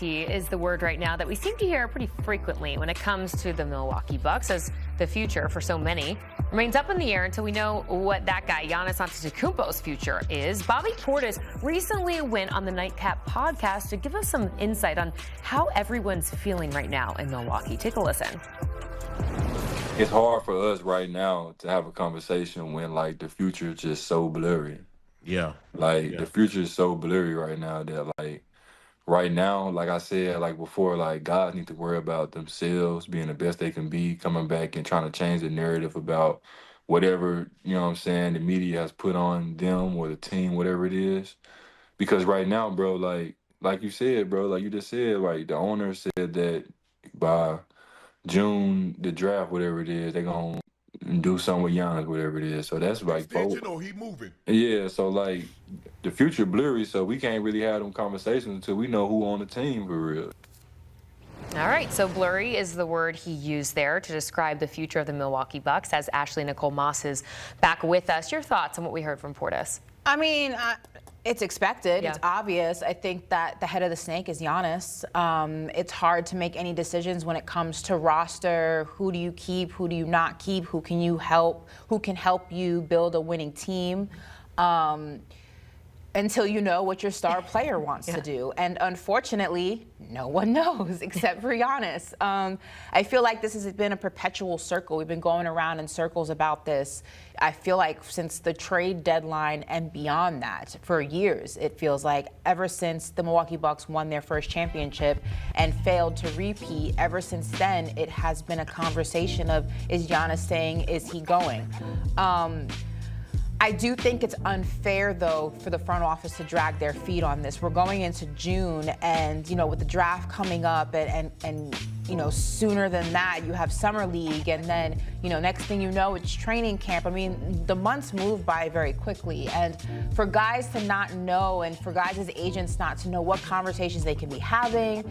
uncertainty is the word right now that we seem to hear pretty frequently when it comes to the Milwaukee Bucks, as the future for so many remains up in the air until we know what that guy, Giannis Antetokounmpo's future is. Bobby Portis recently went on the Nightcap podcast to give us some insight on how everyone's feeling right now in Milwaukee. Take a listen. It's hard for us right now to have a conversation when, like, the future is just so blurry. Yeah. The future is so blurry right now that, like, right now, like I said, like before, like, guys need to worry about themselves being the best they can be, coming back and trying to change the narrative about whatever, you know what I'm saying, the media has put on them or the team, whatever it is. Because right now, bro, like you said, bro, like you just said, like, the owner said that by June, the draft, whatever it is, they're gonna do something with Giannis, whatever it is. So that's like Extension or he moving? Yeah, so like the future blurry, so we can't really have them conversations until we know who on the team for real. All right, so blurry is the word he used there to describe the future of the Milwaukee Bucks, as Ashley Nicole Moss is back with us. Your thoughts on what we heard from Portis? I mean, it's expected. Yeah. It's obvious. I think that the head of the snake is Giannis. It's hard to make any decisions when it comes to roster. Who do you keep? Who do you not keep? Who can you help? Who can help you build a winning team? Until you know what your star player wants to do. And unfortunately, no one knows except for Giannis. I feel like this has been a perpetual circle. We've been going around in circles about this. I feel like since the trade deadline and beyond that, for years, it feels like ever since the Milwaukee Bucks won their first championship and failed to repeat, ever since then, it has been a conversation of, is Giannis staying, is he going? I do think it's unfair, though, for the front office to drag their feet on this. We're going into June, and, you know, with the draft coming up and you know, sooner than that, you have Summer League, and then, you know, next thing you know, it's training camp. I mean, the months move by very quickly, and for guys to not know and for guys as agents not to know what conversations they can be having,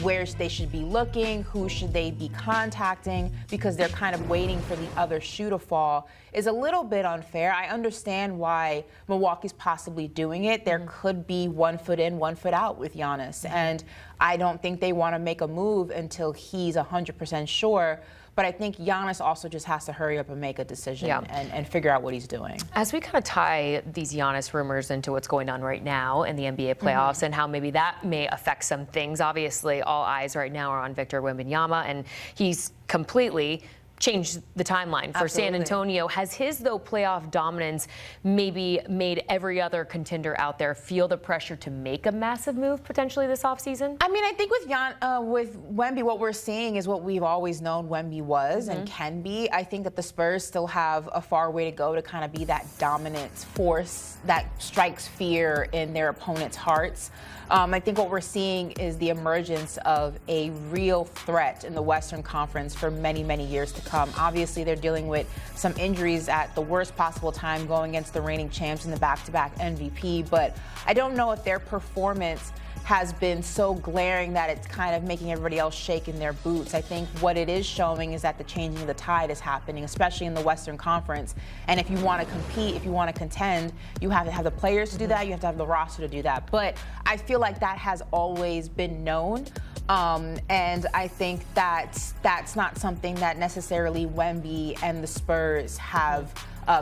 where they should be looking, who should they be contacting, because they're kind of waiting for the other shoe to fall, is a little bit unfair. I understand why Milwaukee's possibly doing it. There could be 1 foot in, 1 foot out with Giannis, and I don't think they want to make a move until he's 100% sure. But I think Giannis also just has to hurry up and make a decision and figure out what he's doing. As we kind of tie these Giannis rumors into what's going on right now in the NBA playoffs and how maybe that may affect some things, obviously all eyes right now are on Victor Wembanyama, and he's completely changed the timeline for San Antonio. Has his, though, playoff dominance maybe made every other contender out there feel the pressure to make a massive move potentially this offseason? I mean, I think with Wemby, what we're seeing is what we've always known Wemby was and can be. I think that the Spurs still have a far way to go to kind of be that dominant force that strikes fear in their opponents' hearts. I think what we're seeing is the emergence of a real threat in the Western Conference for many, many years to come. Obviously, they're dealing with some injuries at the worst possible time going against the reigning champs and the back-to-back MVP, but I don't know if their performance has been so glaring that it's kind of making everybody else shake in their boots. I think what it is showing is that the changing of the tide is happening, especially in the Western Conference. And if you want to compete, if you want to contend, you have to have the players to do that. You have to have the roster to do that. But I feel like that has always been known. And I think that's not something that necessarily Wemby and the Spurs have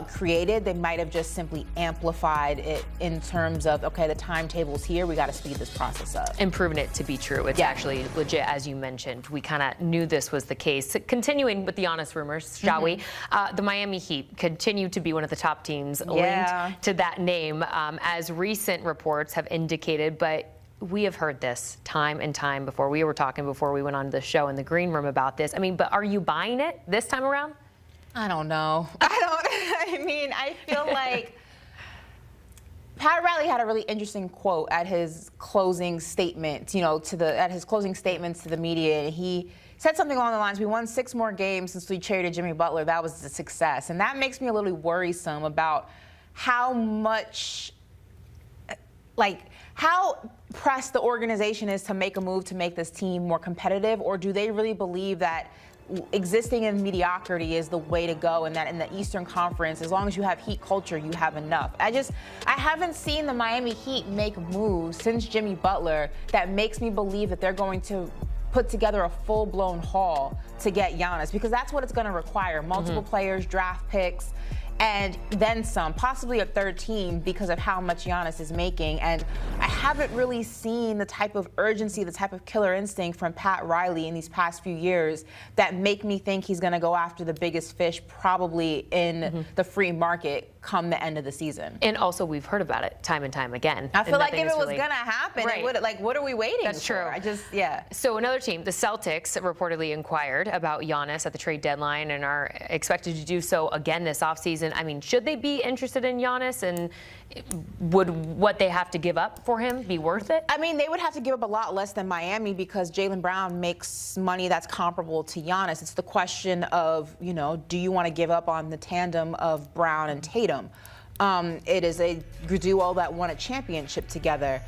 created. They might have just simply amplified it in terms of, okay, the timetable's here, we got to speed this process up. And proven it to be true. It's actually legit, as you mentioned. We kind of knew this was the case. Continuing with the honest rumors, shall we? The Miami Heat continue to be one of the top teams linked to that name, as recent reports have indicated, but we have heard this time and time before. We were talking before we went on the show in the green room about this. I mean, but are you buying it this time around? I don't know. I mean, I feel like Pat Riley had a really interesting quote at his closing statement, you know, at his closing statements to the media. And he said something along the lines, we won 6 more games since we traded Jimmy Butler. That was a success. And that makes me a little worrisome about how much, how pressed the organization is to make a move to make this team more competitive, or do they really believe that existing in mediocrity is the way to go, and that in the Eastern Conference, as long as you have Heat culture, you have enough. I haven't seen the Miami Heat make moves since Jimmy Butler that makes me believe that they're going to put together a full-blown haul to get Giannis, because that's what it's going to require. Multiple players, draft picks, and then some, possibly a third team because of how much Giannis is making. And I haven't really seen the type of urgency, the type of killer instinct from Pat Riley in these past few years that make me think he's going to go after the biggest fish probably in the free market come the end of the season. And also, we've heard about it time and time again. I feel like if it was going to happen, right. it would, like, what are we waiting That's for? true. Yeah. So another team, the Celtics, reportedly inquired about Giannis at the trade deadline and are expected to do so again this offseason. I mean, should they be interested in Giannis, and would what they have to give up for him be worth it? I mean, they would have to give up a lot less than Miami because Jaylen Brown makes money that's comparable to Giannis. It's the question of, you know, do you want to give up on the tandem of Brown and Tatum? It is a duo that won a championship together.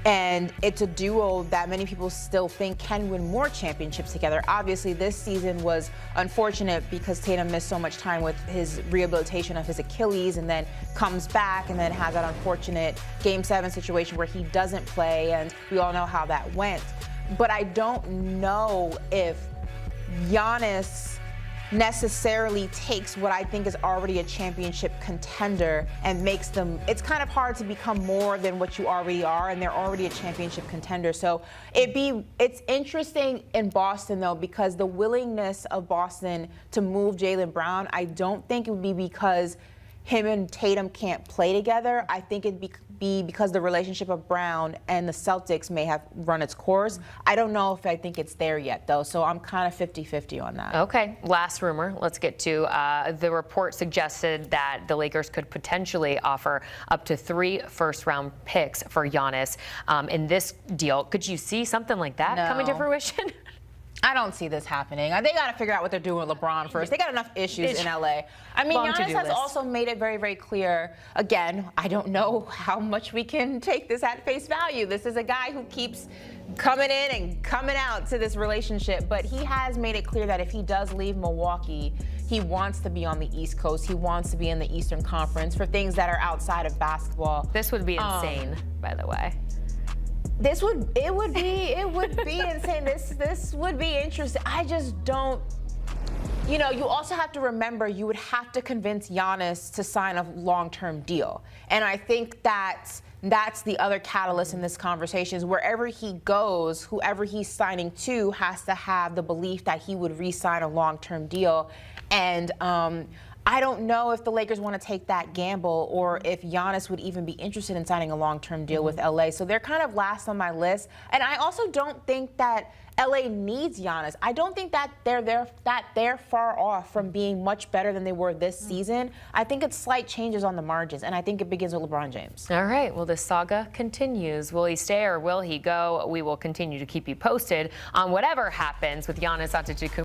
And it's a duo that many people still think can win more championships together. Obviously, this season was unfortunate because Tatum missed so much time with his rehabilitation of his Achilles and then comes back and then has that unfortunate Game 7 situation where he doesn't play, and we all know how that went. But I don't know if Giannis necessarily takes what I think is already a championship contender and makes them, it's kind of hard to become more than what you already are, and they're already a championship contender. So it's interesting in Boston, though, because the willingness of Boston to move Jaylen Brown, I don't think it would be because him and Tatum can't play together. I think it'd be because the relationship of Brown and the Celtics may have run its course. I don't know if I think it's there yet, though, so I'm kind of 50-50 on that. Okay, last rumor let's get to. The report suggested that the Lakers could potentially offer up to 3 first-round picks for Giannis in this deal. Could you see something like that coming to fruition? I don't see this happening. They got to figure out what they're doing with LeBron first. They got enough issues in LA. I mean, Giannis has also made it very, very clear. Again, I don't know how much we can take this at face value. This is a guy who keeps coming in and coming out to this relationship, but he has made it clear that if he does leave Milwaukee, he wants to be on the East Coast. He wants to be in the Eastern Conference for things that are outside of basketball. This would be insane, by the way. It would be insane. This would be interesting. I just don't. You know, you also have to remember you would have to convince Giannis to sign a long-term deal, and I think that's the other catalyst in this conversation. Is wherever he goes, whoever he's signing to has to have the belief that he would re-sign a long-term deal, and I don't know if the Lakers want to take that gamble or if Giannis would even be interested in signing a long-term deal with LA. So they're kind of last on my list. And I also don't think that LA needs Giannis. I don't think that they're far off from being much better than they were this season. I think it's slight changes on the margins, and I think it begins with LeBron James. All right. Well, this saga continues. Will he stay or will he go? We will continue to keep you posted on whatever happens with Giannis Antetokounmpo.